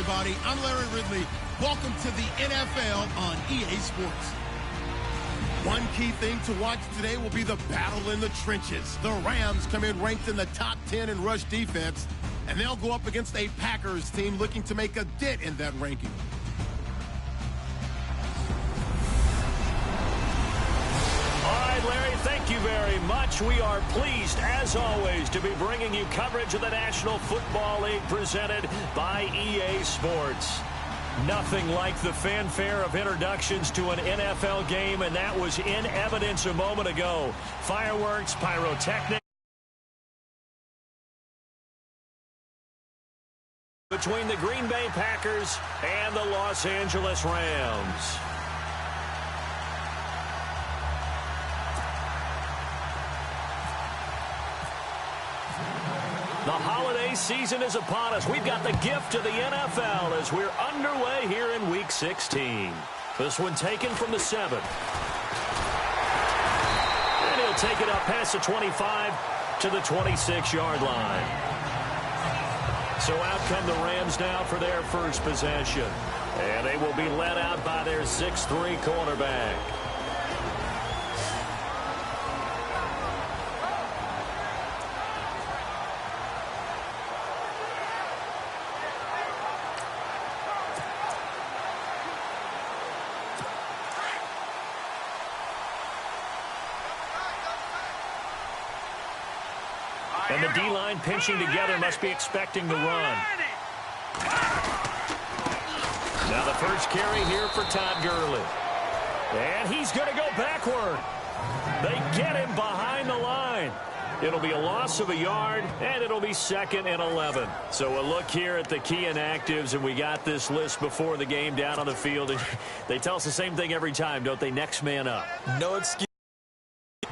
everybody. I'm Larry Ridley. Welcome to the NFL on EA Sports. One key thing to watch today will be the battle in the trenches. The Rams come in ranked in the top 10 in rush defense, and they'll go up against a Packers team looking to make a dent in that ranking. Larry, thank you very much. We are pleased, as always, to be bringing you coverage of the National Football League presented by EA Sports. Nothing like the fanfare of introductions to an NFL game, and that was in evidence a moment ago. Fireworks, pyrotechnics between the Green Bay Packers and the Los Angeles Rams. The holiday season is upon us. We've got the gift of the NFL as we're underway here in Week 16. This one taken from the 7. And he'll take it up past the 25 to the 26-yard line. So out come the Rams now for their first possession. And they will be led out by their 6'3" cornerback. And the D-line pinching together must be expecting the run. Now the first carry here for Todd Gurley. And he's going to go backward. They get him behind the line. It'll be a loss of a yard, and it'll be 2nd and 11. So we'll look here at the key inactives, and we got this list before the game down on the field. And they tell us the same thing every time, don't they? Next man up. No excuse.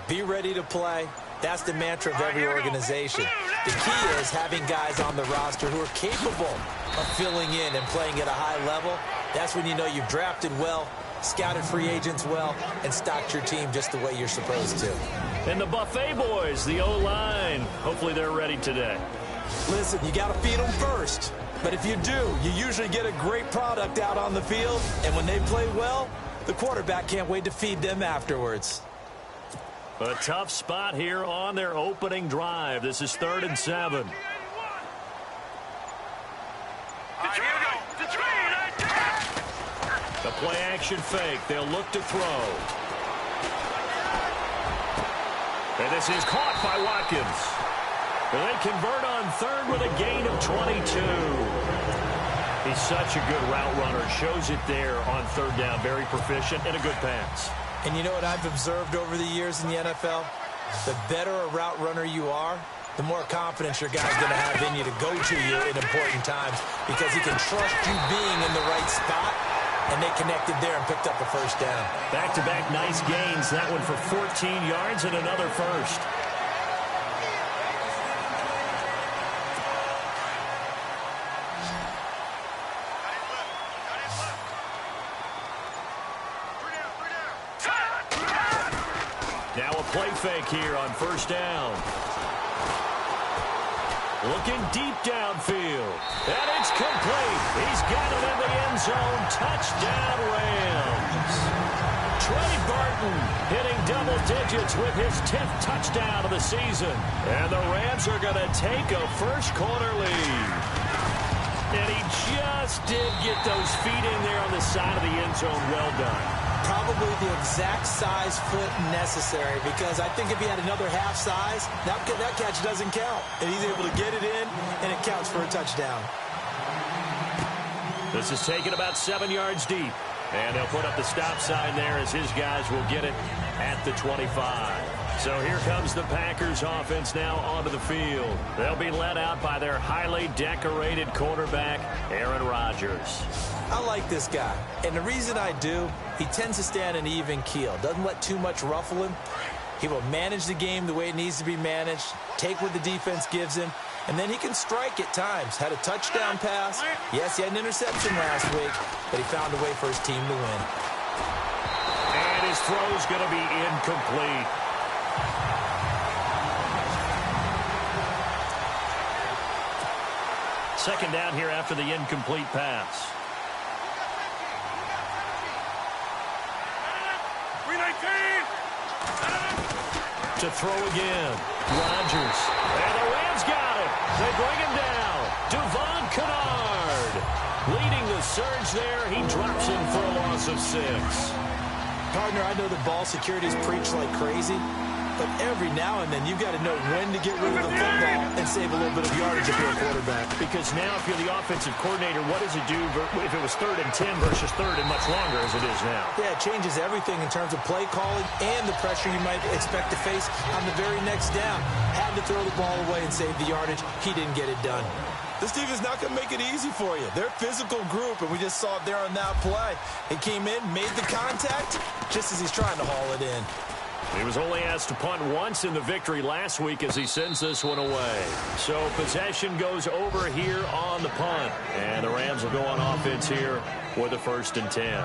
Be ready to play. That's the mantra of every organization. The key is having guys on the roster who are capable of filling in and playing at a high level. That's when you know you've drafted well, scouted free agents well, and stocked your team just the way you're supposed to. And the Buffet boys, the O-line, hopefully they're ready today. Listen, you got to feed them first. But if you do, you usually get a great product out on the field. And when they play well, the quarterback can't wait to feed them afterwards. A tough spot here on their opening drive. This is 3rd and 7. The play action fake. They'll look to throw. And this is caught by Watkins. They convert on 3rd with a gain of 22. He's such a good route runner. Shows it there on 3rd down. Very proficient and a good pass. And you know what I've observed over the years in the NFL? The better a route runner you are, the more confidence your guy's going to have in you to go to you in important times because he can trust you being in the right spot, and they connected there and picked up a first down. Back-to-back nice gains. That one for 14 yards and another first. Now a play fake here on 1st down. Looking deep downfield. And it's complete. He's got it in the end zone. Touchdown, Rams. Trey Burton hitting double digits with his 10th touchdown of the season. And the Rams are going to take a first-quarter lead. And he just did get those feet in there on the side of the end zone. Well done. Probably the exact size foot necessary because I think if he had another half size, that catch doesn't count. And he's able to get it in, and it counts for a touchdown. This is taken about 7 yards deep. And they'll put up the stop sign there as his guys will get it at the 25. So here comes the Packers offense now onto the field. They'll be led out by their highly decorated quarterback, Aaron Rodgers. I like this guy, and the reason I do, he tends to stand an even keel. Doesn't let too much ruffle him. He will manage the game the way it needs to be managed, take what the defense gives him, and then he can strike at times. Had a touchdown pass. Yes, he had an interception last week, but he found a way for his team to win. And his throw's going to be incomplete. second down here after the incomplete pass. To throw again. Rodgers. And the Rams got it. They bring him down. Devon Kennard leading the surge there. He drops him for a loss of 6. Partner, I know the ball security is preached like crazy, but every now and then you've got to know when to get rid of the football and save a little bit of yardage if you're a quarterback. Because now if you're the offensive coordinator, what does it do if it was 3rd and 10 versus 3rd and much longer as it is now? Yeah, it changes everything in terms of play calling and the pressure you might expect to face on the very next down. Had to throw the ball away and save the yardage. He didn't get it done. This team is not going to make it easy for you. They're a physical group, and we just saw it there on that play. He came in, made the contact, just as he's trying to haul it in. He was only asked to punt once in the victory last week as he sends this one away. So possession goes over here on the punt. And the Rams will go on offense here with a 1st and 10.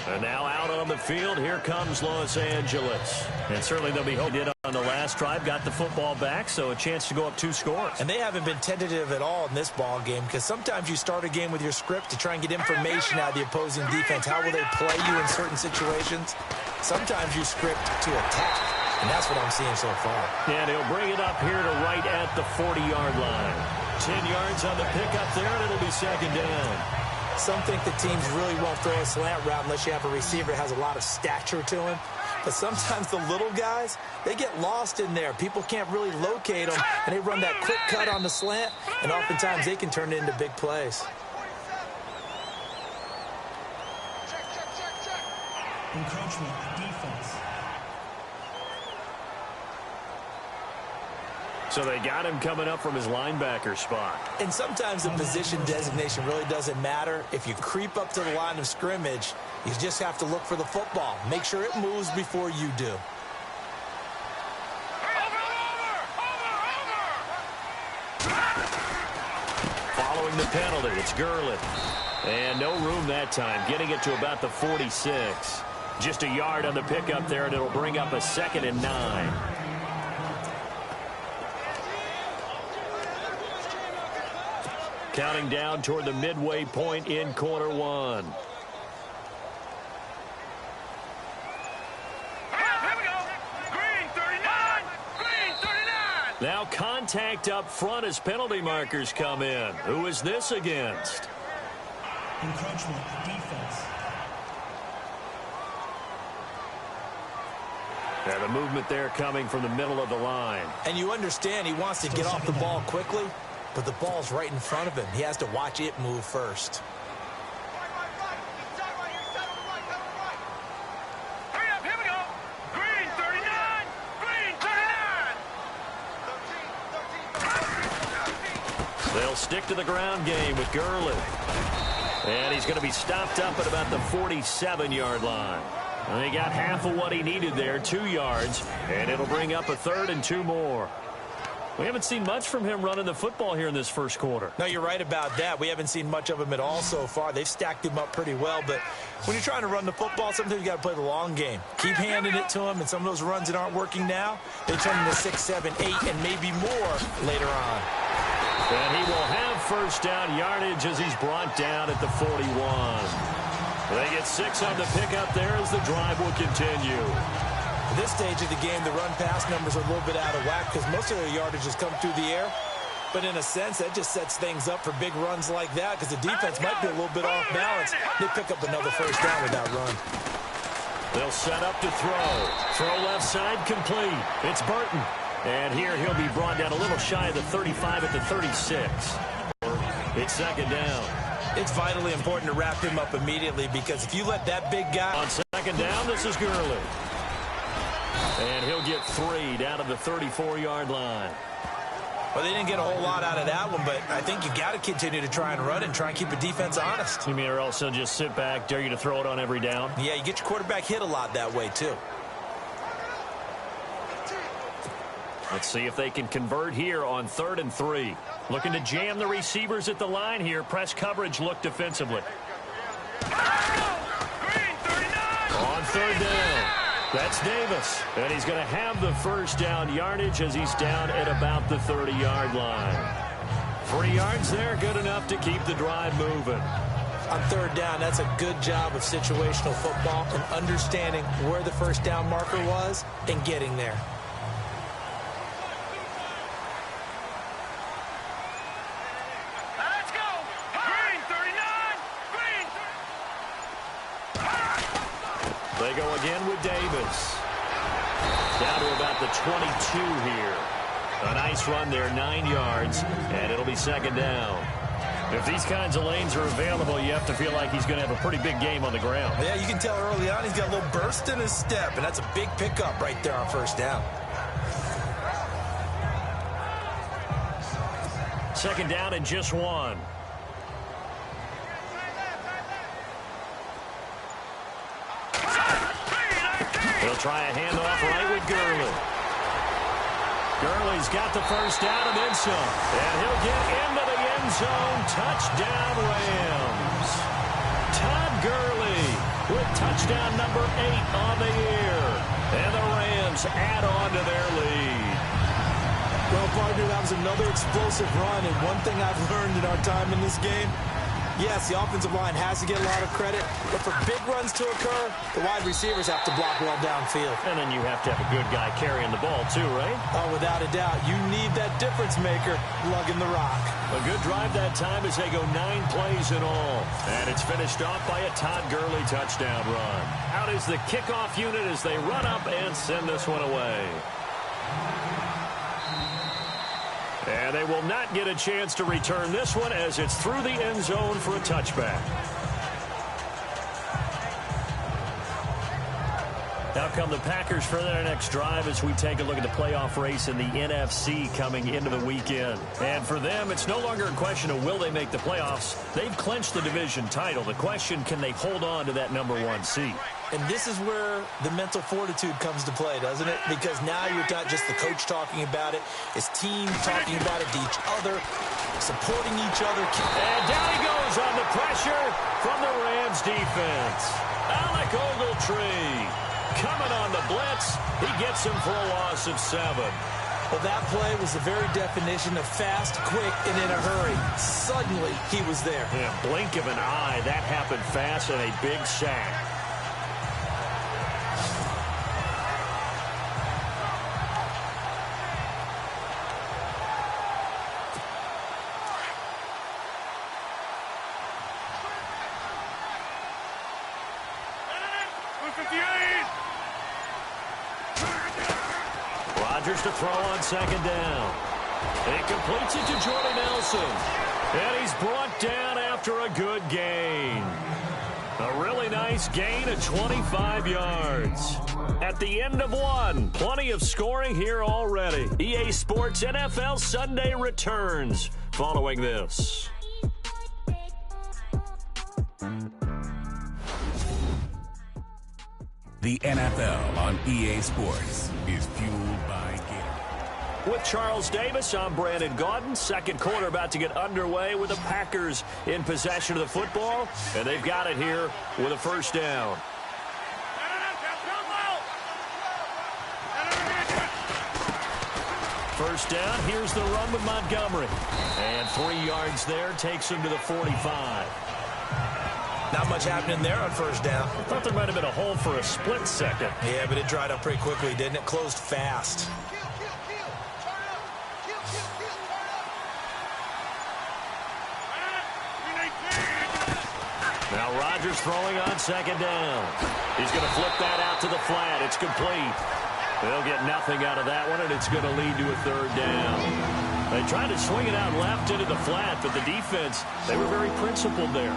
And now out on the field, here comes Los Angeles. And certainly they'll be hoping on the last drive, got the football back, so a chance to go up 2 scores. And they haven't been tentative at all in this ball game, because sometimes you start a game with your script to try and get information out of the opposing defense. How will they play you in certain situations? Sometimes you script to attack, and that's what I'm seeing so far. And he'll bring it up here to right at the 40-yard line. 10 yards on the pickup there, and it'll be 2nd down. Some think the teams really won't throw a slant route unless you have a receiver that has a lot of stature to him. But sometimes the little guys, they get lost in there. People can't really locate them, and they run that quick cut on the slant, and oftentimes they can turn it into big plays. Encroachment defense. So they got him coming up from his linebacker spot. And sometimes the position designation really doesn't matter. If you creep up to the line of scrimmage, you just have to look for the football. Make sure it moves before you do. Following the penalty, it's Gurley. And no room that time, getting it to about the 46. Just a yard on the pickup there, and it'll bring up a 2nd and 9. Counting down toward the midway point in quarter 1. Here we go. Green 39. Green 39. Now contact up front as penalty markers come in. Who is this against? Encroachment defense. And the movement there coming from the middle of the line. And you understand he wants to get off the ball quickly, but the ball's right in front of him. He has to watch it move first. Hurry up, here we go. Green 39. Green 39. They'll stick to the ground game with Gurley. And he's going to be stopped up at about the 47-yard line. And he got half of what he needed there, 2 yards, and it'll bring up a 3rd and 2 more. We haven't seen much from him running the football here in this first quarter. No, you're right about that. We haven't seen much of him at all so far. They've stacked him up pretty well, but when you're trying to run the football, sometimes you got to play the long game. Keep handing it to him, and some of those runs that aren't working now, they turn into 6, 7, 8, and maybe more later on. And he will have 1st down yardage as he's brought down at the 41. They get 6 on the pickup there as the drive will continue. At this stage of the game, the run-pass numbers are a little bit out of whack because most of their yardage has come through the air. But in a sense, that just sets things up for big runs like that because the defense might be a little bit off balance. They pick up another 1st down with that run. They'll set up to throw. Throw left side complete. It's Burton. And here he'll be brought down a little shy of the 35 at the 36. It's 2nd down. It's vitally important to wrap him up immediately because if you let that big guy... On 2nd down, this is Gurley. And he'll get 3 down to the 34-yard line. Well, they didn't get a whole lot out of that one, but I think you got to continue to try and run and try and keep the defense honest. You mean or else they'll just sit back, dare you to throw it on every down? Yeah, you get your quarterback hit a lot that way, too. Let's see if they can convert here on 3rd and 3. Looking to jam the receivers at the line here. Press coverage look defensively. On 3rd down. That's Davis. And he's going to have the 1st down yardage as he's down at about the 30-yard line. 3 yards there, good enough to keep the drive moving. On third down, that's a good job of situational football and understanding where the first down marker was and getting there. Let's go. Green 39. Green. They go again with Davis. Down to about the 22 here. A nice run there, 9 yards, and it'll be second down. If these kinds of lanes are available, you have to feel like he's going to have a pretty big game on the ground. Yeah, you can tell early on he's got a little burst in his step, and that's a big pickup right there on first down. Second down and just 1. He'll try a handoff right with Gurley. Gurley's got the first down and then some. And he'll get into the end zone. Touchdown, Rams. Todd Gurley with touchdown number 8 on the year. And the Rams add on to their lead. Well, partner, that was another explosive run, and one thing I've learned in our time in this game, yes, the offensive line has to get a lot of credit, but for big runs to occur, the wide receivers have to block well downfield. And then you have to have a good guy carrying the ball too, right? Oh, without a doubt. You need that difference maker lugging the rock. A good drive that time as they go 9 plays in all. And it's finished off by a Todd Gurley touchdown run. Out is the kickoff unit as they run up and send this one away. And they will not get a chance to return this one as it's through the end zone for a touchback. Now come the Packers for their next drive as we take a look at the playoff race in the NFC coming into the weekend. And for them, it's no longer a question of will they make the playoffs. They've clinched the division title. The question, can they hold on to that number 1 seed? And this is where the mental fortitude comes to play, doesn't it? Because now you're not just the coach talking about it. It's team talking about it to each other, supporting each other. And down he goes on the pressure from the Rams defense. Alec Ogletree coming on the blitz. He gets him for a loss of 7. Well, that play was the very definition of fast, quick, and in a hurry. Suddenly, he was there. Yeah, blink of an eye. That happened fast and a big sack. Rodgers to throw on second down. He completes it to Jordy Nelson. And he's brought down after a good gain. A really nice gain of 25 yards. At the end of 1, plenty of scoring here already. EA Sports NFL Sunday returns following this. The NFL on EA Sports is fueled by Gatorade. With Charles Davis, I'm Brandon Gaudin. Second quarter about to get underway with the Packers in possession of the football. And they've got it here with a first down. First down, here's the run with Montgomery. And 3 yards there takes him to the 45. Not much happening there on first down. I thought there might have been a hole for a split second. Yeah, but it dried up pretty quickly, didn't it? Closed fast. Now Rodgers throwing on second down. He's going to flip that out to the flat. It's complete. They'll get nothing out of that one, and it's going to lead to a third down. They tried to swing it out left into the flat, but the defense, they were very principled there.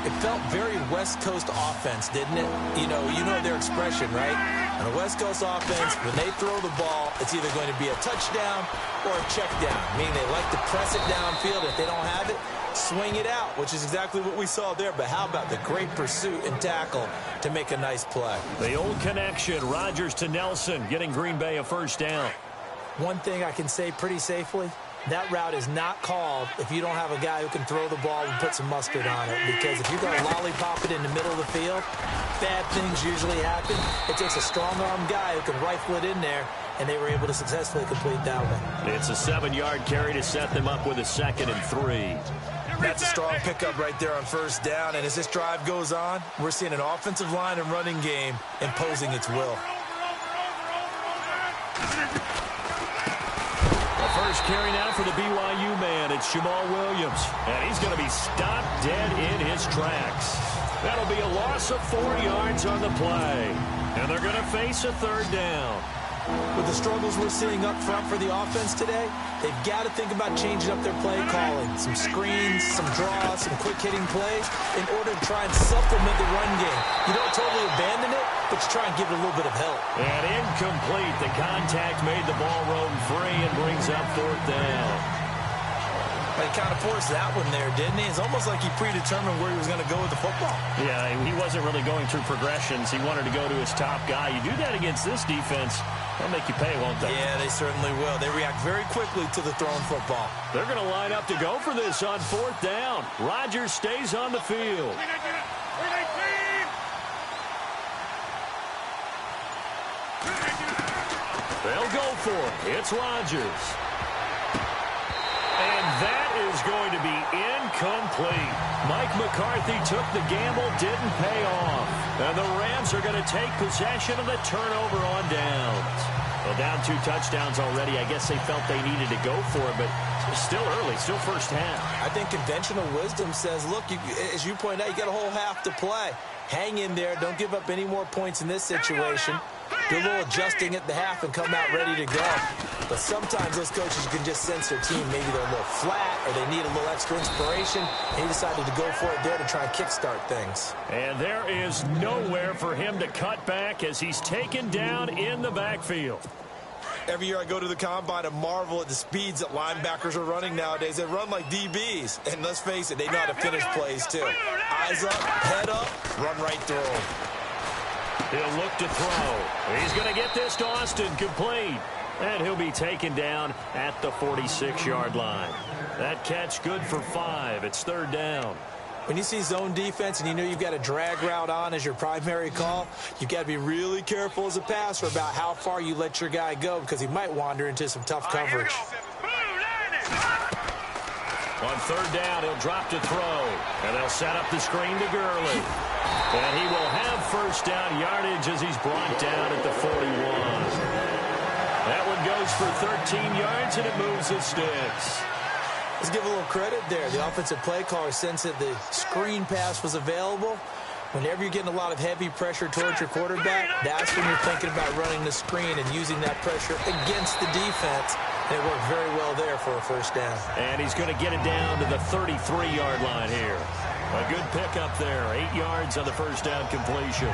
It felt very West Coast offense, didn't it? You know their expression, right? On a West Coast offense, when they throw the ball, it's either going to be a touchdown or a check down, meaning they like to press it downfield. If they don't have it, swing it out, which is exactly what we saw there. But how about the great pursuit and tackle to make a nice play? The old connection, Rodgers to Nelson, getting Green Bay a first down. One thing I can say pretty safely, That route is not called if you don't have a guy who can throw the ball and put some mustard on it. Because if you're going to lollipop it in the middle of the field, bad things usually happen. It takes a strong-arm guy who can rifle it in there, and they were able to successfully complete that one. It's a 7-yard carry to set them up with a 2nd and 3. That's a strong pickup right there on first down, and as this drive goes on, we're seeing an offensive line and running game imposing its will. The first carry now for the BYU man. It's Jamal Williams, and he's going to be stopped dead in his tracks. That'll be a loss of 4 yards on the play, and they're going to face a 3rd down. With the struggles we're seeing up front for the offense today, they've got to think about changing up their play calling. Some screens, some draws, some quick-hitting plays in order to try and supplement the run game. You don't totally abandon it, but you try and give it a little bit of help. And incomplete. The contact made the ball roam free and brings up 4th down. He kind of forced that one there, didn't he? It's almost like he predetermined where he was going to go with the football. Yeah, he wasn't really going through progressions. He wanted to go to his top guy. You do that against this defense, they'll make you pay, won't they? Yeah, they certainly will. They react very quickly to the thrown football. They're going to line up to go for this on 4th down. Rodgers stays on the field. They'll go for it. It's Rodgers. And that is going to be incomplete. Mike McCarthy took the gamble, didn't pay off. And the Rams are going to take possession of the turnover on downs. Well, down 2 touchdowns already. I guess they felt they needed to go for it, but it's still early, still first half. I think conventional wisdom says, look, as you pointed out, you got a whole half to play. Hang in there. Don't give up any more points in this situation. Do a little adjusting at the half and come out ready to go. But sometimes those coaches can just sense their team. Maybe they're a little flat or they need a little extra inspiration. And he decided to go for it there to try and kickstart things. And there is nowhere for him to cut back as he's taken down in the backfield. Every year I go to the combine and marvel at the speeds that linebackers are running nowadays. They run like DBs. And let's face it, they know how to finish plays too. Eyes up, head up, run right through them. He'll look to throw. He's going to get this to Austin, complete. And he'll be taken down at the 46-yard line. That catch good for 5. It's 3rd down. When you see zone defense and you know you've got a drag route on as your primary call, you've got to be really careful as a passer about how far you let your guy go because he might wander into some tough coverage. On 3rd down, he'll drop to throw. And they'll set up the screen to Gurley. And he will have first down yardage as he's brought down at the 41. That one goes for 13 yards, and it moves the sticks. Let's give a little credit there. The offensive play caller sensed that the screen pass was available. Whenever you're getting a lot of heavy pressure towards your quarterback, that's when you're thinking about running the screen and using that pressure against the defense. And it worked very well there for a first down. And he's going to get it down to the 33-yard line here. A good pickup there. 8 yards on the first down completion.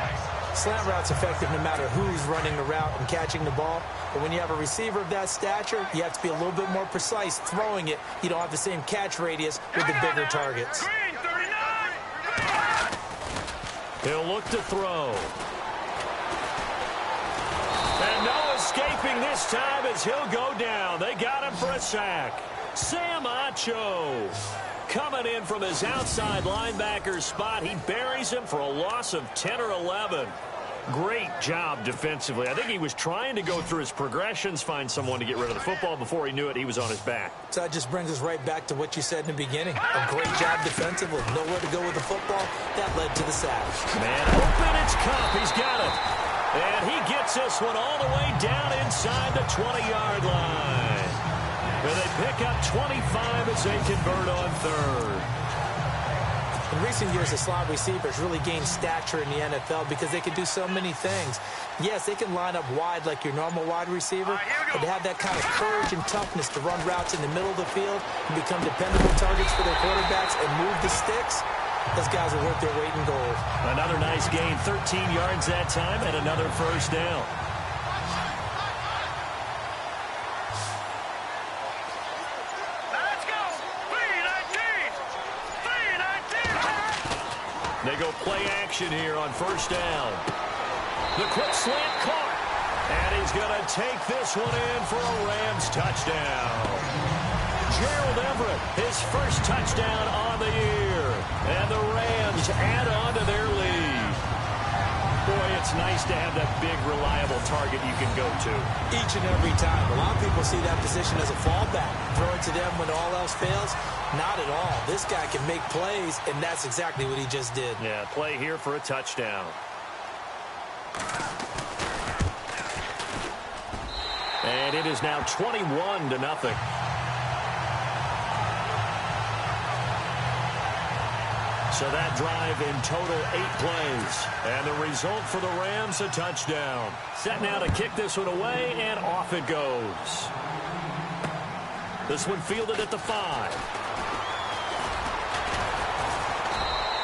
Slant route's effective no matter who's running the route and catching the ball. But when you have a receiver of that stature, you have to be a little bit more precise throwing it. You don't have the same catch radius with the bigger targets. He'll look to throw. And no escaping this time as he'll go down. They got him for a sack. Sam Acho coming in from his outside linebacker spot. He buries him for a loss of 10 or 11. Great job defensively. I think he was trying to go through his progressions, find someone to get rid of the football. Before he knew it, he was on his back. So that just brings us right back to what you said in the beginning. A great job defensively. Nowhere to go with the football. That led to the sack. Man open, it's Kupp. He's got it. And he gets this one all the way down inside the 20-yard line. And they pick up 25 as they convert on 3rd. In recent years, the slot receivers really gained stature in the NFL because they can do so many things. Yes, they can line up wide like your normal wide receiver, but to have that kind of courage and toughness to run routes in the middle of the field and become dependable targets for their quarterbacks and move the sticks, those guys are worth their weight in gold. Another nice gain, 13 yards that time, and another first down. They go play action here on first down. The quick slant caught. And he's going to take this one in for a Rams touchdown. Gerald Everett, his first touchdown on the year. And the Rams add on to their lead. Boy, it's nice to have that big, reliable target you can go to. Each and every time. A lot of people see that position as a fallback. Throw it to them when all else fails. Not at all. This guy can make plays, and that's exactly what he just did. Yeah, play here for a touchdown. And it is now 21-0. So that drive in total 8 plays. And the result for the Rams, a touchdown. Set now to kick this one away, and off it goes. This one fielded at the 5.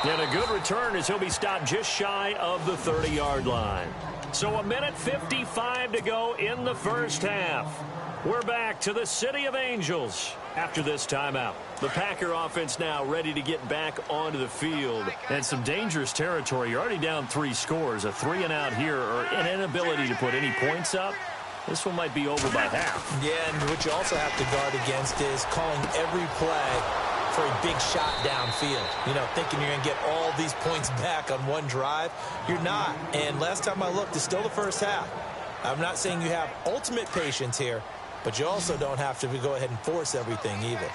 And a good return as he'll be stopped just shy of the 30-yard line. So 1:55 to go in the first half. We're back to the City of Angels after this timeout. The Packer offense now ready to get back onto the field. And some dangerous territory. You're already down 3 scores. A 3-and-out here or an inability to put any points up. This one might be over by half. Yeah, and what you also have to guard against is calling every play for a big shot downfield. You know, thinking you're going to get all these points back on one drive. You're not. And last time I looked, it's still the first half. I'm not saying you have ultimate patience here, but you also don't have to go ahead and force everything either.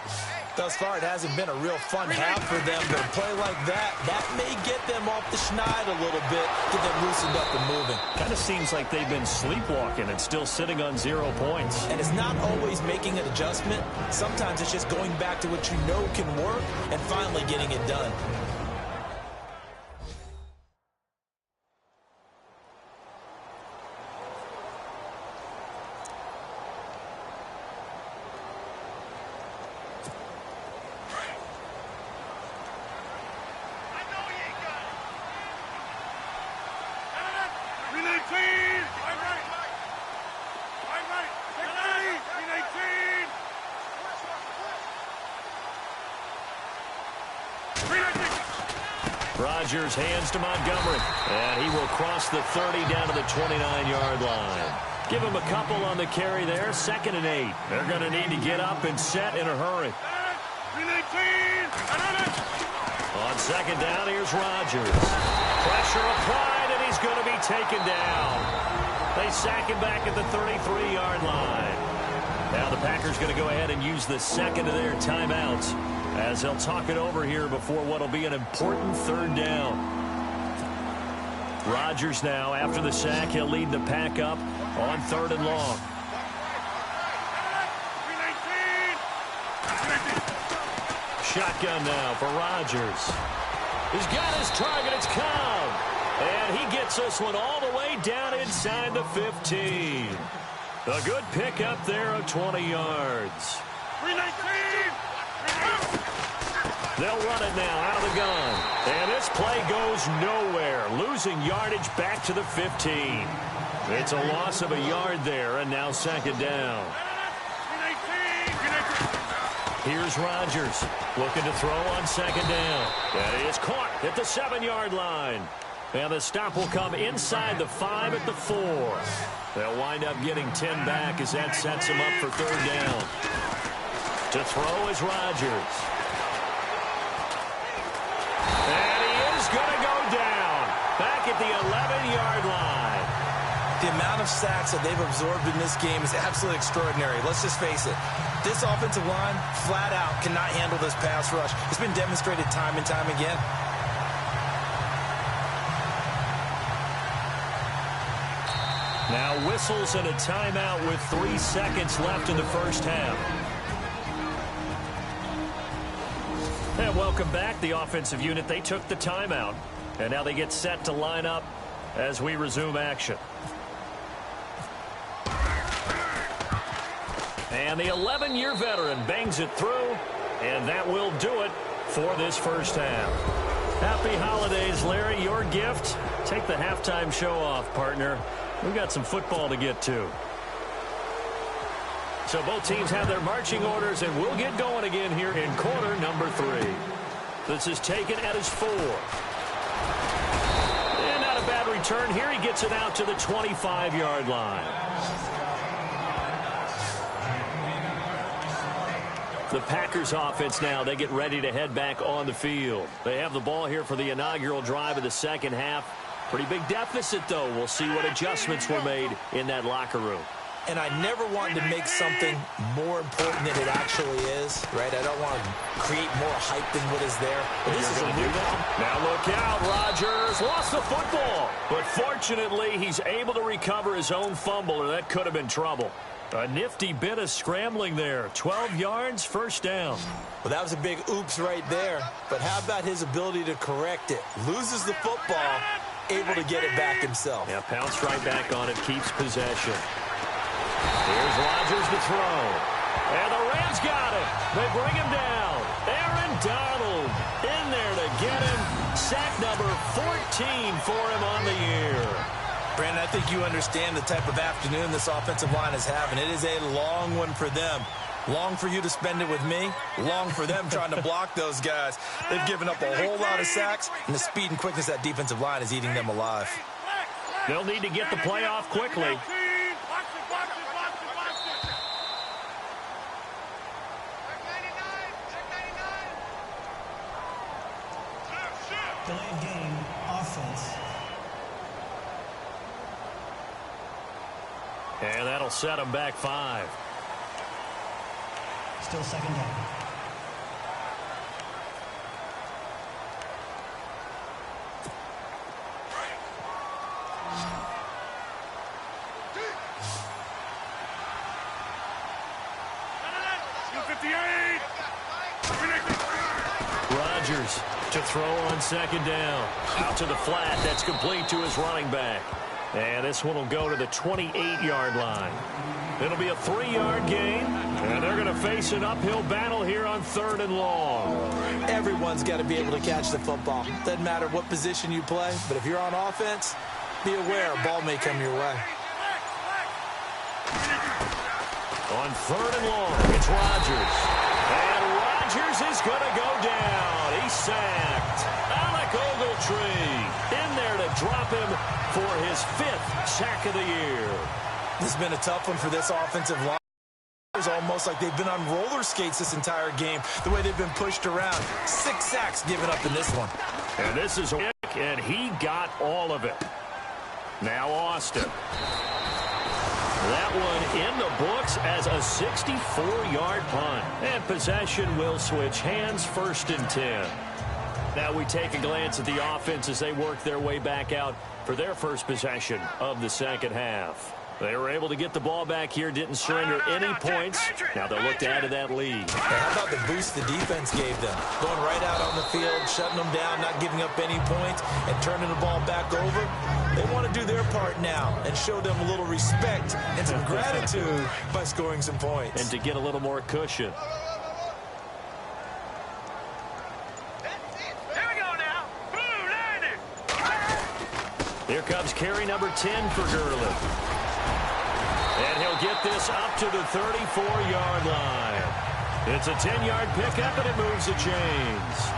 Thus far, it hasn't been a real fun half for them, but a play like that may get them off the schneid a little bit, get them loosened up and moving. Kind of seems like they've been sleepwalking and still sitting on 0 points. And it's not always making an adjustment. Sometimes it's just going back to what you know can work and finally getting it done. Rodgers hands to Montgomery, and he will cross the 30 down to the 29-yard line. Give him a couple on the carry there, 2nd and 8. They're going to need to get up and set in a hurry. On 2nd down, here's Rodgers. Pressure applied, and he's going to be taken down. They sack him back at the 33-yard line. Now the Packers going to go ahead and use the second of their timeouts as they'll talk it over here before what will be an important 3rd down. Rodgers now, after the sack, he'll lead the pack up on 3rd and long. Shotgun now for Rodgers. He's got his target. It's Cobb. And he gets this one all the way down inside the 15. A good pickup there of 20 yards. They'll run it now out of the gun. And this play goes nowhere. Losing yardage back to the 15. It's a loss of a yard there, and now 2nd down. Here's Rodgers looking to throw on 2nd down. And he is caught at the 7-yard line. And the stop will come inside the 5 at the 4. They'll wind up getting 10 back as that sets him up for 3rd down. To throw is Rodgers. And he is going to go down back at the 11-yard line. The amount of sacks that they've absorbed in this game is absolutely extraordinary. Let's just face it. This offensive line, flat out, cannot handle this pass rush. It's been demonstrated time and time again. Now whistles and a timeout with 3 seconds left in the first half. And welcome back. The offensive unit, they took the timeout. And now they get set to line up as we resume action. And the 11-year veteran bangs it through. And that will do it for this first half. Happy holidays, Larry. Your gift? Take the halftime show off, partner. We've got some football to get to. So both teams have their marching orders, and we'll get going again here in quarter number 3. This is taken at his 4. And not a bad return here. He gets it out to the 25-yard line. The Packers offense now, they get ready to head back on the field. They have the ball here for the inaugural drive of the second half. Pretty big deficit, though. We'll see what adjustments were made in that locker room. And I never wanted to make something more important than it actually is, right? I don't want to create more hype than what is there. But this is a new one. Now look out, Rodgers lost the football. But fortunately, he's able to recover his own fumble, or that could have been trouble. A nifty bit of scrambling there. 12 yards, first down. Well, that was a big oops right there. But how about his ability to correct it? Loses the football, able to get it back himself. Yeah, pounced right back on it, keeps possession. Here's Rodgers to throw. And the Rams got it. They bring him down. Aaron Donald in there to get him. Sack number 14 for him on the year. Brandon, I think you understand the type of afternoon this offensive line is having. It is a long one for them. Long for you to spend it with me. Long for them trying to block those guys. They've given up a whole lot of sacks, and the speed and quickness of that defensive line is eating them alive. They'll need to get the play off quickly. Delayed game, offense. And that'll set him back 5. Still second down. Rodgers to throw on second down. Out to the flat. That's complete to his running back. And this one will go to the 28-yard line. It'll be a 3-yard gain, and they're going to face an uphill battle here on 3rd and long. Everyone's got to be able to catch the football. Doesn't matter what position you play, but if you're on offense, be aware a ball may come your way. On 3rd and long, it's Rodgers. And Rodgers is going to go down. He's sacked. Alec Ogletree in there to drop him for his 5th sack of the year. This has been a tough one for this offensive line. It's almost like they've been on roller skates this entire game, the way they've been pushed around. 6 sacks given up in this one. And this is a kick, and he got all of it. Now Austin. That one in the books as a 64-yard punt. And possession will switch hands, 1st and 10. Now we take a glance at the offense as they work their way back out for their first possession of the second half. They were able to get the ball back here, didn't surrender any points. Now they'll look to add to that lead. How about the boost the defense gave them? Going right out on the field, shutting them down, not giving up any points, and turning the ball back over. They want to do their part now and show them a little respect and some gratitude by scoring some points. And to get a little more cushion. Here comes carry number 10 for Gurley. And he'll get this up to the 34-yard line. It's a 10-yard pickup, and it moves the chains.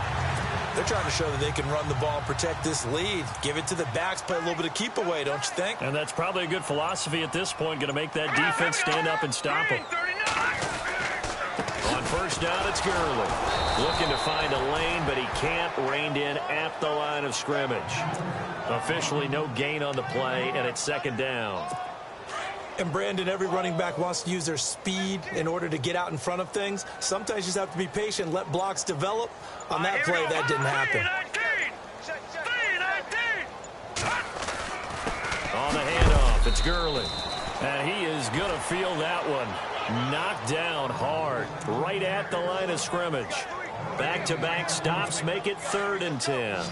They're trying to show that they can run the ball and protect this lead. Give it to the backs, play a little bit of keep away, don't you think? And that's probably a good philosophy at this point, going to make that defense stand up and stop them. On 1st down, it's Gurley. Looking to find a lane, but he can't. Reined in at the line of scrimmage. Officially no gain on the play, and it's 2nd down. And Brandon, every running back wants to use their speed in order to get out in front of things. Sometimes you just have to be patient, let blocks develop. On that play, that didn't happen. On the handoff, it's Gurley. And he is going to feel that one. Knocked down hard, right at the line of scrimmage. Back-to-back stops make it 3rd and 10.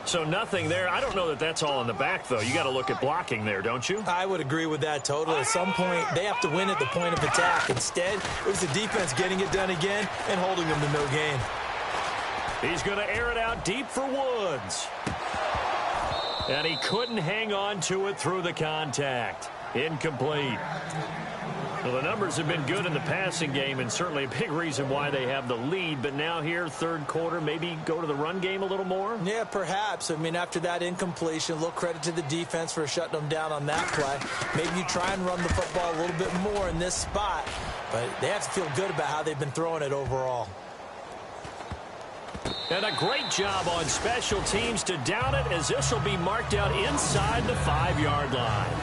So nothing there. I don't know that that's all in the back, though. You got to look at blocking there, don't you? I would agree with that totally. At some point, they have to win at the point of attack. Instead, it was the defense getting it done again and holding them to no gain. He's going to air it out deep for Woods. And he couldn't hang on to it through the contact. Incomplete. Well, the numbers have been good in the passing game, and certainly a big reason why they have the lead. But now here, 3rd quarter, maybe go to the run game a little more? Yeah, perhaps. I mean, after that incompletion, a little credit to the defense for shutting them down on that play. Maybe you try and run the football a little bit more in this spot. but they have to feel good about how they've been throwing it overall. And a great job on special teams to down it, as this will be marked out inside the 5-yard line.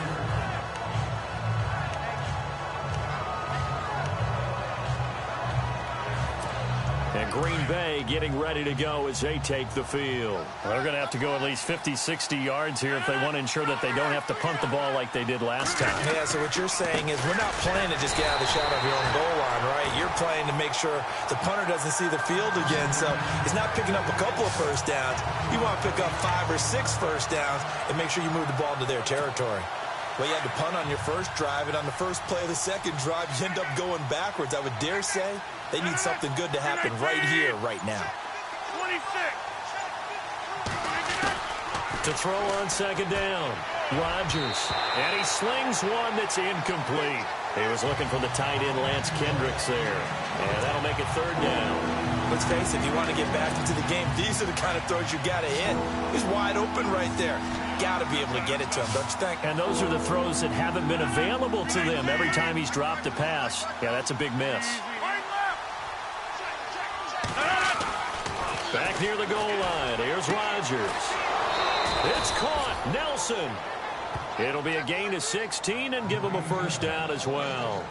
And Green Bay getting ready to go as they take the field. Well, they're going to have to go at least 50, 60 yards here if they want to ensure that they don't have to punt the ball like they did last time. Yeah, so what you're saying is we're not playing to just get out of the shadow of your own goal line, right? You're playing to make sure the punter doesn't see the field again. So he's not picking up a couple of first downs. You want to pick up 5 or 6 first downs and make sure you move the ball into their territory. Well, you had to punt on your first drive, and on the first play of the second drive, you end up going backwards. I would dare say they need something good to happen right here, right now. 26. To throw on second down, Rodgers. And he slings one that's incomplete. He was looking for the tight end, Lance Kendricks, there. And that'll make it third down. Let's face it, if you want to get back into the game, these are the kind of throws you got to hit. He's wide open right there. Got to be able to get it to him, don't you think? And those are the throws that haven't been available to them every time he's dropped a pass. Yeah, that's a big miss. Back near the goal line, here's Rodgers. It's caught, Nelson. It'll be a gain of 16 and give him a first down as well.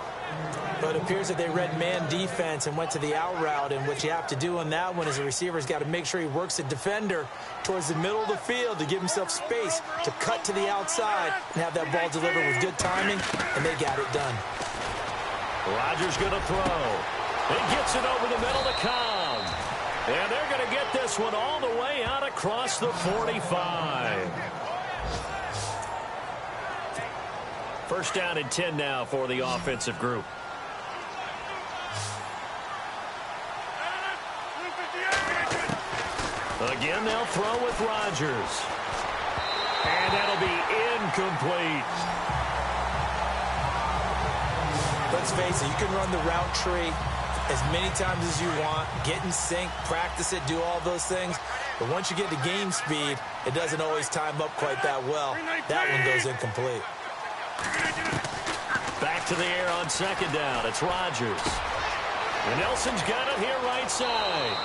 But it appears that they read man defense and went to the out route, and what you have to do on that one is the receiver's got to make sure he works the defender towards the middle of the field to give himself space to cut to the outside and have that ball delivered with good timing, and they got it done. Rodgers going to throw. He gets it over the middle to Cobb. And they're going to get this one all the way out across the 45. First down and 10 now for the offensive group. Again, they'll throw with Rodgers. And that'll be incomplete. Let's face it, you can run the route tree as many times as you want, get in sync, practice it, do all those things. But once you get to game speed, it doesn't always time up quite that well. That one goes incomplete. Back to the air on second down. It's Rodgers. And Nelson's got it here right side.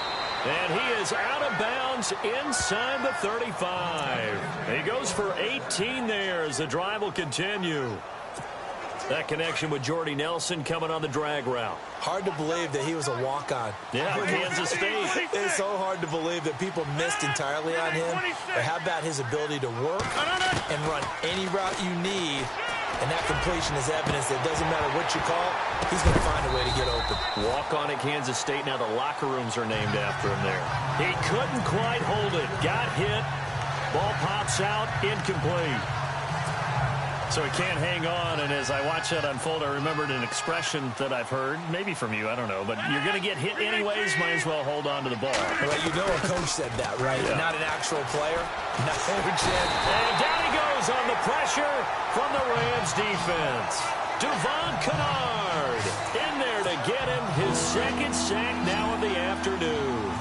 And he is out of bounds inside the 35. He goes for 18 there as the drive will continue. That connection with Jordy Nelson coming on the drag route. Hard to believe that he was a walk-on. Yeah, Kansas State. It's so hard to believe that people missed entirely on him. But how about his ability to work and run any route you need? And that completion is evidence that it doesn't matter what you call, he's going to find a way to get open. Walk on at Kansas State. Now the locker rooms are named after him there. He couldn't quite hold it. Got hit. Ball pops out. Incomplete. So he can't hang on, and as I watch that unfold, I remembered an expression that I've heard, maybe from you, I don't know, but you're going to get hit anyways, might as well hold on to the ball. Well, you know a coach said that, right? Yeah. Not an actual player. No chance. And down he goes on the pressure from the Rams defense. Devon Kennard in there to get him his second sack now of the afternoon.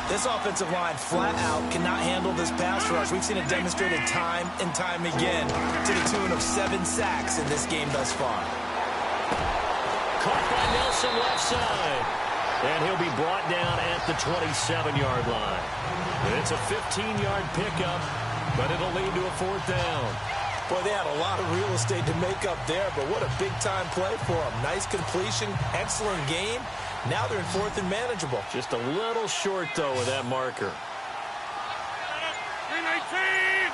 This offensive line flat out cannot handle this pass rush. We've seen it demonstrated time and time again to the tune of 7 sacks in this game thus far. Caught by Nelson left side. And he'll be brought down at the 27-yard line. And it's a 15-yard pickup, but it'll lead to a 4th down. Boy, they had a lot of real estate to make up there, but what a big-time play for them. Nice completion, excellent game. Now they're in 4th and manageable. Just a little short, though, with that marker. 319.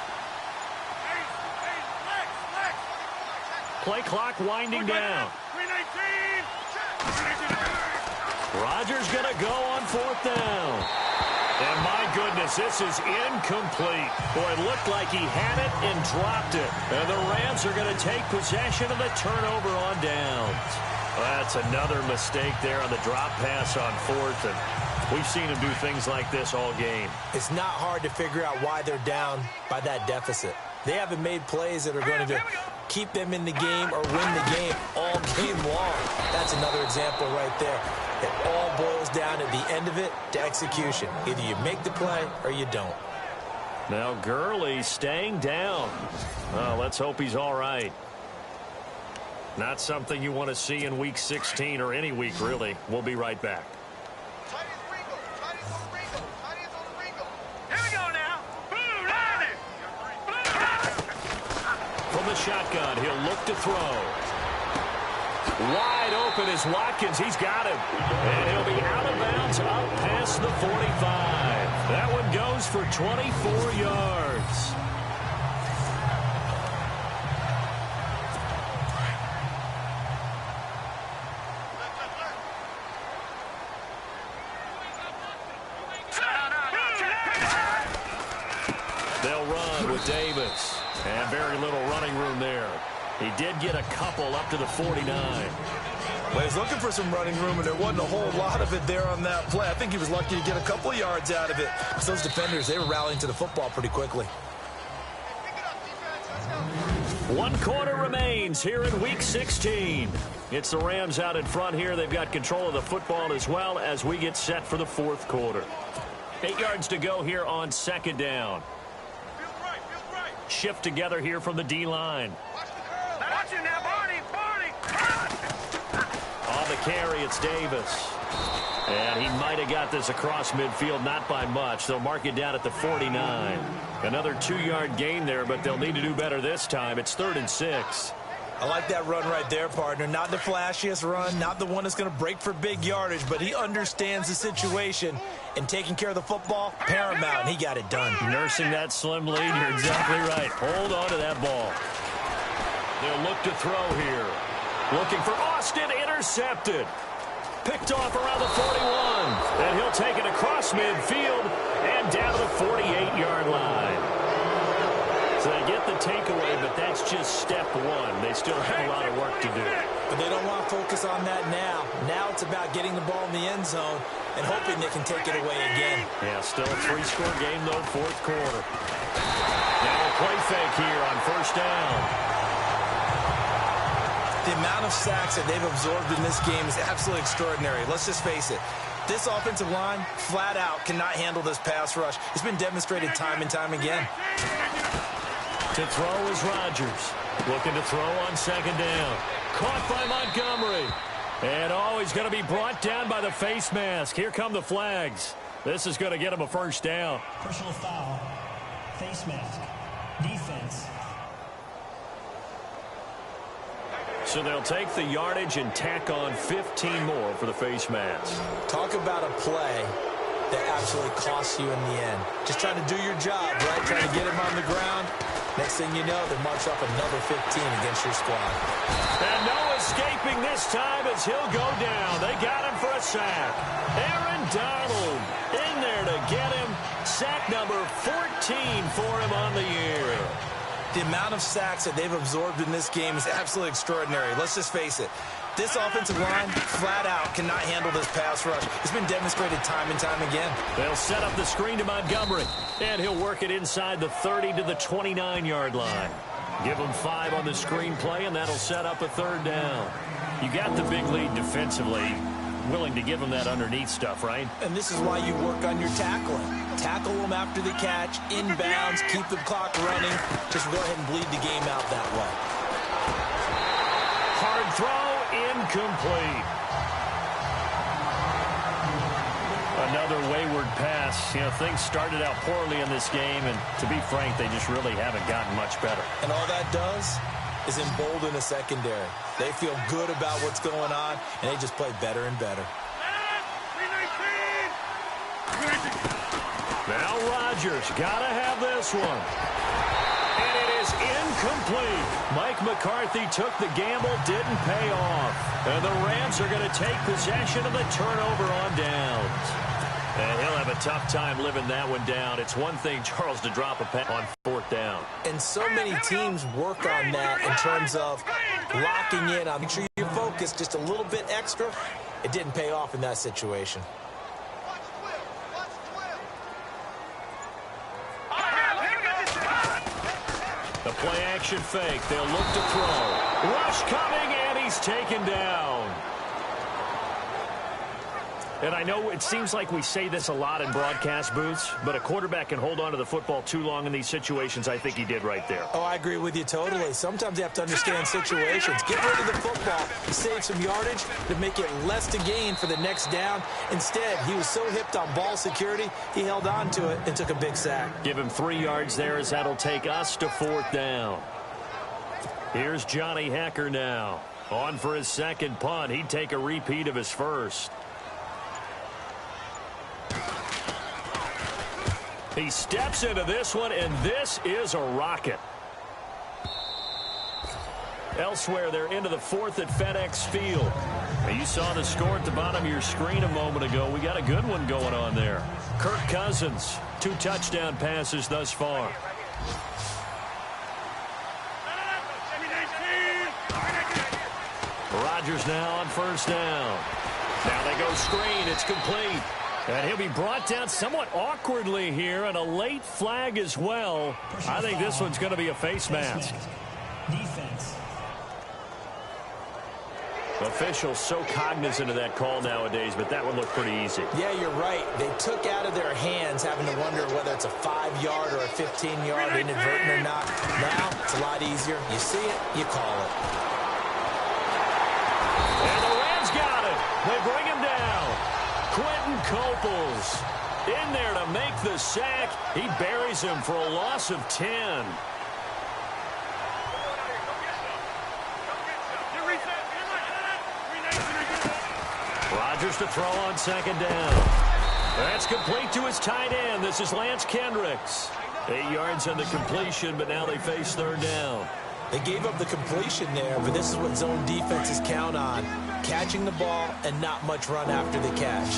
Play clock winding down. 319. Rodgers going to go on 4th down. And my goodness, this is incomplete. Boy, it looked like he had it and dropped it. And the Rams are going to take possession of the turnover on downs. Well, that's another mistake there on the drop pass on 4th. And we've seen him do things like this all game. It's not hard to figure out why they're down by that deficit. They haven't made plays that are going to keep them in the game or win the game all game long. That's another example right there. It all boils down at the end of it to execution. Either you make the play or you don't. Now Gurley staying down. Let's hope he's all right. Not something you want to see in Week 16 or any week, really. We'll be right back. Here we go now. Blue line it. From the shotgun, he'll look to throw. Wide open is Watkins. He's got him. And he'll be out of bounds up past the 45. That one goes for 24 yards. They'll run with Davis. And very little running room there. He did get a couple up to the 49. Well, he's looking for some running room, and there wasn't a whole lot of it there on that play. I think he was lucky to get a couple of yards out of it. So those defenders, they were rallying to the football pretty quickly. 1 quarter remains here in Week 16. It's the Rams out in front here. They've got control of the football as well as we get set for the 4th quarter. 8 yards to go here on 2nd down. Shift together here from the D-line. Watch it now, Barney. On the carry, it's Davis. And he might have got this across midfield, not by much. They'll mark it down at the 49. Another 2-yard gain there, but they'll need to do better this time. It's 3rd and 6. I like that run right there, partner. Not the flashiest run, not the one that's going to break for big yardage, but he understands the situation, and taking care of the football, paramount, and he got it done. Nursing that slim lead, you're exactly right. Hold on to that ball. They'll look to throw here. Looking for Austin, intercepted. Picked off around the 41, and he'll take it across midfield and down to the 48-yard line. So they get the takeaway, but that's just step 1. They still have a lot of work to do. But they don't want to focus on that now. Now it's about getting the ball in the end zone and hoping they can take it away again. Yeah, still a 3-score game, though, 4th quarter. Now a play fake here on 1st down. The amount of sacks that they've absorbed in this game is absolutely extraordinary. Let's just face it. This offensive line, flat out, cannot handle this pass rush. It's been demonstrated time and time again. To throw is Rodgers. Looking to throw on 2nd down. Caught by Montgomery. And he's going to be brought down by the face mask. Here come the flags. This is going to get him a 1st down. Personal foul. Face mask. Defense. So they'll take the yardage and tack on 15 more for the face mask. Talk about a play that absolutely costs you in the end. Just trying to do your job, right? Trying to get him on the ground. Next thing you know, they march up another 15 against your squad. And no escaping this time as he'll go down. They got him for a sack. Aaron Donald in there to get him. Sack number 14 for him on the year. The amount of sacks that they've absorbed in this game is absolutely extraordinary. Let's just face it. This offensive line, flat out, cannot handle this pass rush. It's been demonstrated time and time again. They'll set up the screen to Montgomery, and he'll work it inside the 30 to the 29-yard line. Give him 5 on the screen play, and that'll set up a 3rd down. You got the big lead defensively. Willing to give him that underneath stuff, right? And this is why you work on your tackling. Tackle them after the catch, inbounds, keep the clock running. Just go ahead and bleed the game out that way. Hard throw, incomplete. Another wayward pass. You know, things started out poorly in this game, and to be frank, they just really haven't gotten much better. And all that does is embolden a secondary. They feel good about what's going on, and they just play better and better. Now Rodgers got to have this one. And it is incomplete. Mike McCarthy took the gamble, didn't pay off. And the Rams are going to take possession of the turnover on downs. And he'll have a tough time living that one down. It's one thing, Charles, to drop a pass on 4th down. And so many teams work on that in terms of locking in. Make sure you're focused just a little bit extra. It didn't pay off in that situation. The play action fake. They'll look to throw. Rush coming, and he's taken down. And I know it seems like we say this a lot in broadcast booths, but a quarterback can hold on to the football too long in these situations. I think he did right there. Oh, I agree with you totally. Sometimes you have to understand situations. Get rid of the football, save some yardage to make it less to gain for the next down. Instead, he was so hipped on ball security, he held on to it and took a big sack. Give him 3 yards there as that'll take us to 4th down. Here's Johnny Hekker now. On for his second punt. He'd take a repeat of his first. He steps into this one, and this is a rocket. Elsewhere, they're into the 4th at FedEx Field. Now, you saw the score at the bottom of your screen a moment ago. We got a good one going on there. Kirk Cousins, 2 touchdown passes thus far. Rodgers now on 1st down. Now they go screen. It's complete. And he'll be brought down somewhat awkwardly here, and a late flag as well. I think this one's going to be a face mask. Defense. Officials so cognizant of that call nowadays, but that one looked pretty easy. Yeah, you're right. They took out of their hands having to wonder whether it's a 5-yard or a 15-yard inadvertent or not. Now it's a lot easier. You see it, you call it. And the Rams got it. They bring him down. Quentin Coples in there to make the sack. He buries him for a loss of 10. Rodgers to throw on 2nd down. That's complete to his tight end. This is Lance Kendricks. 8 yards on the completion, but now they face 3rd down. They gave up the completion there, but this is what zone defenses count on. Catching the ball and not much run after the catch.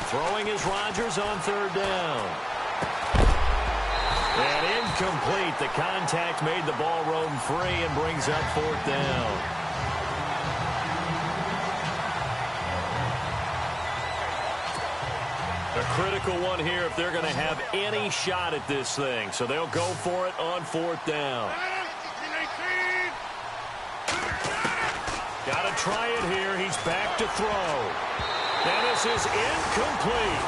Throwing is Rodgers on 3rd down. And incomplete. The contact made the ball roam free and brings up 4th down. A critical one here if they're going to have any shot at this thing. So they'll go for it on 4th down. Got to try it here. He's back to throw. And this is incomplete.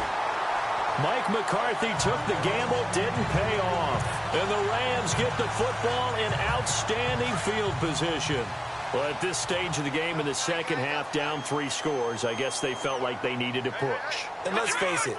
Mike McCarthy took the gamble, didn't pay off. And the Rams get the football in outstanding field position. Well, at this stage of the game in the second half, down 3 scores, I guess they felt like they needed to push. And let's face it,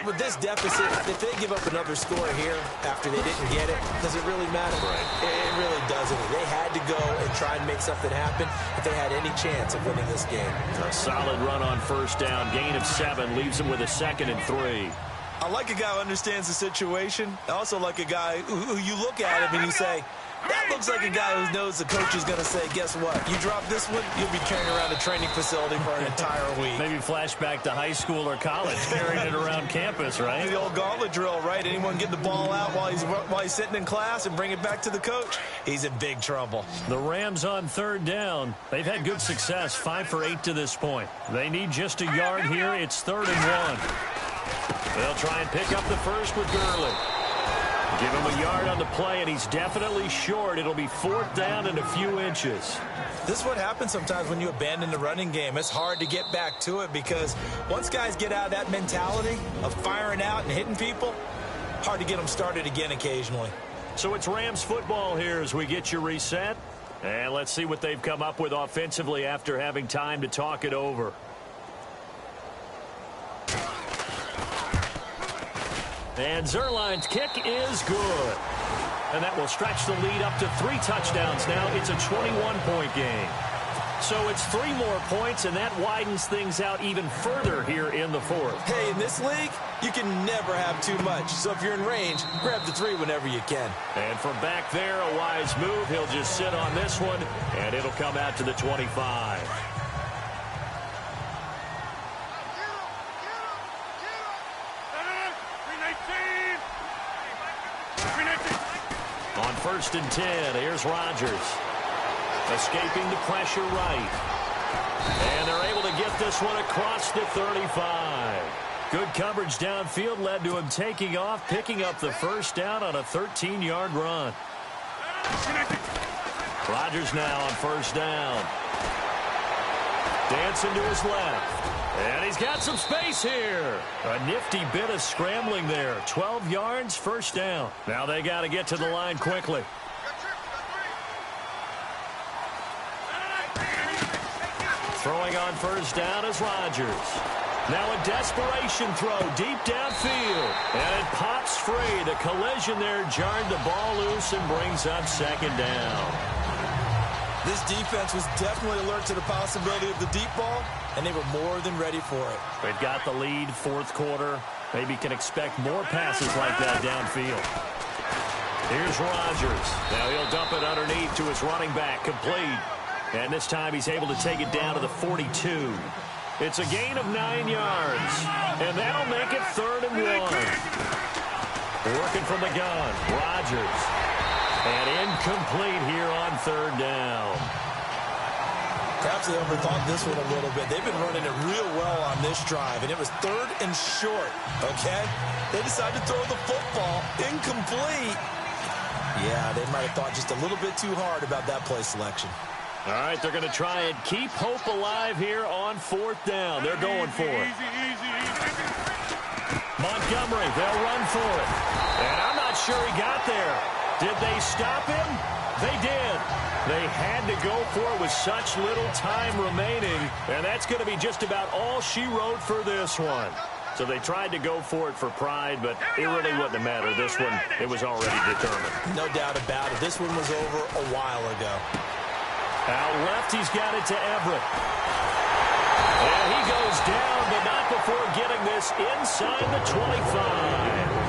with this deficit, if they give up another score here after they didn't get it, does it really matter? Right. It really doesn't. They had to go and try and make something happen if they had any chance of winning this game. A solid run on 1st down, gain of 7, leaves them with a 2nd and 3. I like a guy who understands the situation. I also like a guy who you look at him and you say, that looks like a guy who knows the coach is going to say, guess what? You drop this one, you'll be carrying around a training facility for an entire week. Maybe flashback to high school or college, carrying it around campus, right? The old gauntlet drill, right? Anyone get the ball out while he's sitting in class and bring it back to the coach? He's in big trouble. The Rams on 3rd down. They've had good success, 5 for 8 to this point. They need just a yard here. It's 3rd and 1. They'll try and pick up the first with Gurley. Give him a yard on the play, and he's definitely short. It'll be 4th down and a few inches. This is what happens sometimes when you abandon the running game. It's hard to get back to it because once guys get out of that mentality of firing out and hitting people, hard to get them started again occasionally. So it's Rams football here as we get you reset. And let's see what they've come up with offensively after having time to talk it over. And Zuerlein's kick is good. And that will stretch the lead up to 3 touchdowns now. It's a 21-point game. So it's 3 more points, and that widens things out even further here in the 4th. Hey, in this league, you can never have too much. So if you're in range, grab the 3 whenever you can. And from back there, a wise move. He'll just sit on this one, and it'll come out to the 25. On 1st and 10, here's Rodgers. Escaping the pressure right. And they're able to get this one across the 35. Good coverage downfield led to him taking off, picking up the 1st down on a 13-yard run. Rodgers now on first down. Dancing to his left. And he's got some space here. A nifty bit of scrambling there. 12 yards, first down. Now they got to get to the line quickly. Throwing on first down is Rodgers. Now a desperation throw deep downfield. And it pops free. The collision there jarred the ball loose and brings up second down. This defense was definitely alert to the possibility of the deep ball, and they were more than ready for it. They've got the lead, fourth quarter. Maybe can expect more passes like that downfield. Here's Rodgers. Now he'll dump it underneath to his running back, complete. And this time he's able to take it down to the 42. It's a gain of 9 yards. And that'll make it 3rd and 1. Working from the gun, Rodgers. And incomplete here on 3rd down. Perhaps they overthought this one a little bit. They've been running it real well on this drive, and it was 3rd and short, okay? They decided to throw the football incomplete. Yeah, they might have thought just a little bit too hard about that play selection. All right, they're going to try and keep hope alive here on 4th down. They're going for it. Montgomery, they'll run for it. And I'm not sure he got there. Did they stop him? They did. They had to go for it with such little time remaining, and that's going to be just about all she wrote for this one. So they tried to go for it for pride, but it really wouldn't have mattered. This one, it was already determined. No doubt about it. This one was over a while ago. Out left, he's got it to Everett. And he goes down, but not before getting this inside the 25.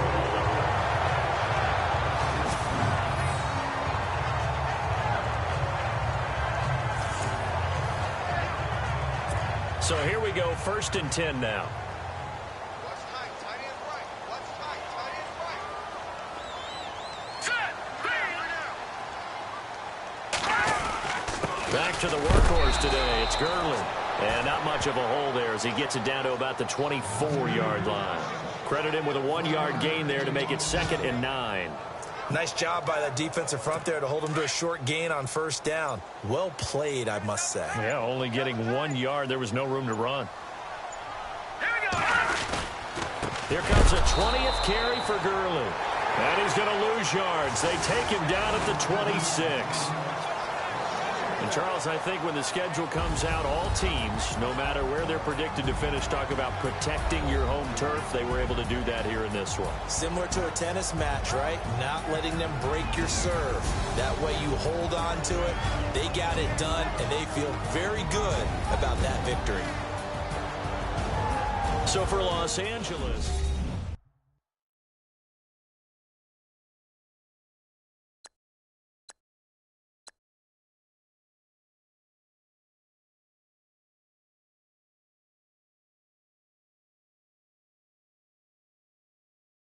So here we go, 1st and 10 now. Back to the workhorse today. It's Gurley. And not much of a hole there as he gets it down to about the 24-yard line. Credit him with a 1-yard gain there to make it 2nd and 9. Nice job by that defensive front there to hold him to a short gain on first down. Well played, I must say. Yeah, only getting 1 yard. There was no room to run. Here comes a 20th carry for Gurley. And he's going to lose yards. They take him down at the 26. And, Charles, I think when the schedule comes out, all teams, no matter where they're predicted to finish, talk about protecting your home turf. They were able to do that here in this one. Similar to a tennis match, right? Not letting them break your serve. That way you hold on to it. They got it done, and they feel very good about that victory. So for Los Angeles...